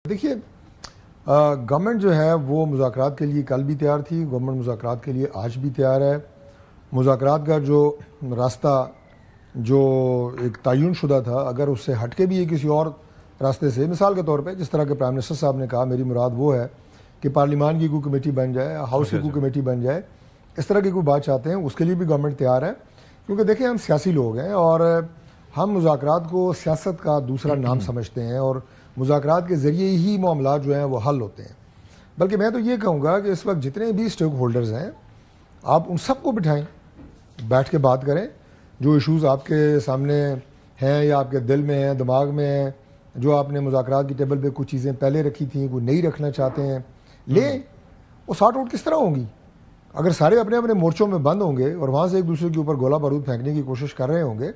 دیکھیے گورنمنٹ جو ہے وہ مذاکرات کے لیے کل بھی تیار تھی، گورنمنٹ مذاکرات کے لیے آج بھی تیار ہے. مذاکرات کا جو راستہ جو ایک تعین شدہ تھا، اگر اس سے ہٹ کے بھی کسی اور راستے سے، مثال کے طور پہ جس طرح کے پرائم منسٹر صاحب نے کہا، میری مراد وہ ہے کہ پارلیمان کی کوئی کمیٹی بن جائے، ہاؤس کی کوئی کمیٹی بن جائے، اس طرح کی کوئی بات چاہتے ہیں، اس کے لیے بھی گورنمنٹ تیار ہے. کیونکہ دیکھیں ہم سیاسی لوگ ہیں اور ہم مذاکرات کو سیاست کا دوسرا نام سمجھتے ہیں اور مذاکرات کے ذریعے ہی معاملات جو ہیں وہ حل ہوتے ہیں. بلکہ میں تو یہ کہوں گا کہ اس وقت جتنے بھی اسٹیک ہولڈرز ہیں آپ ان سب کو بٹھائیں، بیٹھ کے بات کریں. جو ایشوز آپ کے سامنے ہیں یا آپ کے دل میں ہیں، دماغ میں ہیں، جو آپ نے مذاکرات کی ٹیبل پہ کچھ چیزیں پہلے رکھی تھیں وہ نہیں رکھنا چاہتے ہیں، لیں. وہ سارٹ آؤٹ کس طرح ہوں گی؟ اگر سارے اپنے اپنے مورچوں میں بند ہوں گے اور وہاں سے ایک دوسرے کے اوپر گولہ بارود پھینکنے کی کوشش کر رہے ہوں گے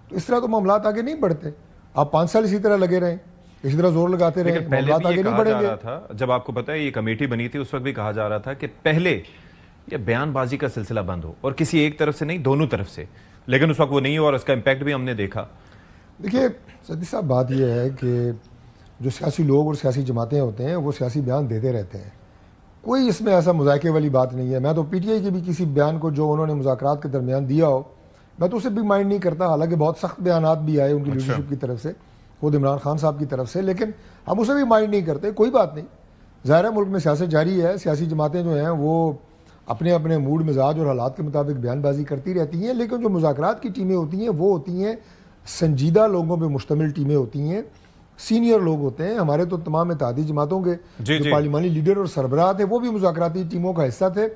تو اس طرح تو معاملات آگے نہیں بڑھتے. آپ 5 سال اسی طرح لگے رہیں، اسی طرح زور لگاتے رہیں، معاملات آگے نہیں بڑھیں گے. جب آپ کو پتہ ہے یہ کمیٹی بنی تھی اس وقت بھی کہا جا رہا تھا کہ پہلے یہ بیان بازی کا سلسلہ بند ہو، اور کسی ایک طرف سے نہیں، دونوں طرف سے. لیکن اس وقت وہ نہیں ہوا اور اس کا امپیکٹ بھی ہم نے دیکھا. دیکھیے صدیق صاحب، بات یہ ہے کہ جو سیاسی لوگ اور سیاسی جماعتیں ہوتے ہیں وہ سیاسی بیان دیتے رہتے ہیں. کوئی اس میں ایسا مذائقے والی بات نہیں ہے. میں تو پی ٹی آئی کے بھی کسی بیان کو جو انہوں نے مذاکرات کے درمیان دیا ہو میں تو اسے بھی مائنڈ نہیں کرتا، حالانکہ بہت سخت بیانات بھی آئے ان کی لیڈرشپ کی طرف سے، خود عمران خان صاحب کی طرف سے، لیکن ہم اسے بھی مائنڈ نہیں کرتے. کوئی بات نہیں، ظاہر ہے ملک میں سیاست جاری ہے، سیاسی جماعتیں جو ہیں وہ اپنے اپنے موڈ مزاج اور حالات کے مطابق بیان بازی کرتی رہتی ہیں. لیکن جو مذاکرات کی ٹیمیں ہوتی ہیں وہ ہوتی ہیں سنجیدہ لوگوں پہ مشتمل ٹیمیں ہوتی ہیں، سینئر لوگ ہوتے ہیں. ہمارے تو تمام اتحادی جماعتوں کے جو پارلیمانی لیڈر اور سربراہ تھے وہ بھی مذاکراتی ٹیموں کا حصہ تھے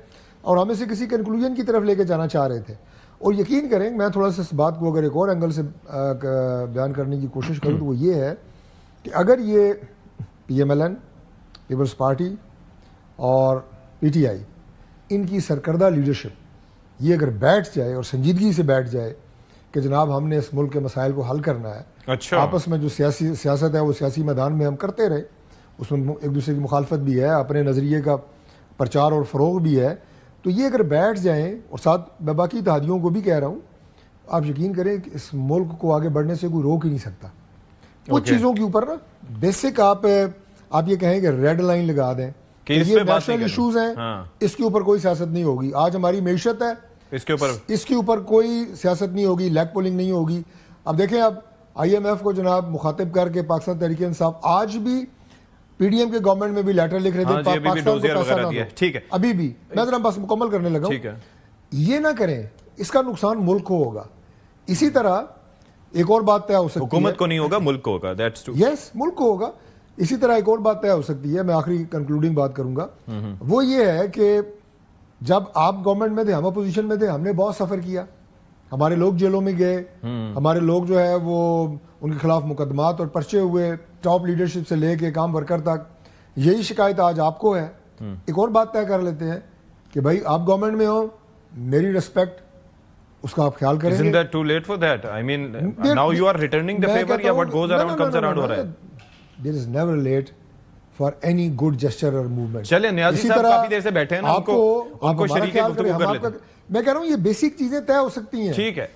اور ہمیں سے کسی کنکلوژن کی طرف لے کے جانا چاہ رہے تھے. اور یقین کریں میں تھوڑا سا اس بات کو اگر ایک اور اینگل سے بیان کرنے کی کوشش کروں تو وہ یہ ہے کہ اگر یہ پی ایم ایل این، پیپلز پارٹی اور پی ٹی آئی، ان کی سرکردہ لیڈرشپ یہ اگر بیٹھ جائے اور سنجیدگی سے بیٹھ جائے کہ جناب ہم نے اس ملک کے مسائل کو حل کرنا ہے، آپس میں جو سیاست ہے وہ سیاسی میدان میں ہم کرتے رہے، اس میں ایک دوسرے کی مخالفت بھی ہے، اپنے نظریے کا پرچار اور فروغ بھی ہے، تو یہ اگر بیٹھ جائیں، اور ساتھ میں باقی اتحادیوں کو بھی کہہ رہا ہوں، آپ یقین کریں کہ اس ملک کو آگے بڑھنے سے کوئی روک ہی نہیں سکتا. کچھ چیزوں کے اوپر نا بیسک آپ یہ کہیں کہ ریڈ لائن لگا دیں کہ یہ نیشنل ایشوز ہیں، اس کے اوپر کوئی سیاست نہیں ہوگی. آج ہماری معیشت ہے، اس کے اوپر کوئی سیاست نہیں ہوگی، لیگ پولنگ نہیں ہوگی. اب دیکھیں اب آئی ایم ایف کو جناب مخاطب کر کے پاکستان تحریک انصاف آج بھی پی ڈی ایم کے گورنمنٹ میں بھی لیٹر لکھ رہے تھے پاکستان کو پیسہ نہ دو. ابھی بھی میں ذرا بس مکمل کرنے لگا ہوں. یہ نہ کریں، اس کا نقصان ملک کو ہوگا. اسی طرح ایک اور بات طے ہو سکتی ہے، حکومت کو نہیں ہوگا، ملک کو ہوگا. یس، ملک کو ہوگا. اسی طرح ایک اور بات طے ہو سکتی ہے، میں آخری کنکلوڈنگ بات کروں گا، وہ یہ ہے کہ جب آپ گورنمنٹ میں تھے، ہم اپوزیشن میں تھے، ہم نے بہت سفر کیا، ہمارے لوگ جیلوں میں گئے، ہمارے لوگ جو ہے وہ ان کے خلاف مقدمات اور پرچے ہوئے، ٹاپ لیڈرشپ سے لے کے کام ورکر تک. یہی شکایت آج آپ کو ہے. ایک اور بات طے کر لیتے ہیں کہ بھائی آپ گورنمنٹ میں ہو، میری ریسپیکٹ اس کا آپ خیال کریں گے. Isn't that too late for that? I mean, now you are returning the favor, یا what goes around comes around ہو رہا ہے. There is never late for any good gesture or movement. چلیں نیازی صاحب کافی دیر سے بیٹھے ہیں نا، ان کو شریک گفتگو کر لیتے ہیں. میں کہہ رہا ہوں یہ بیسک چیزیں طے ہو سکتی ہیں. ٹھیک ہے.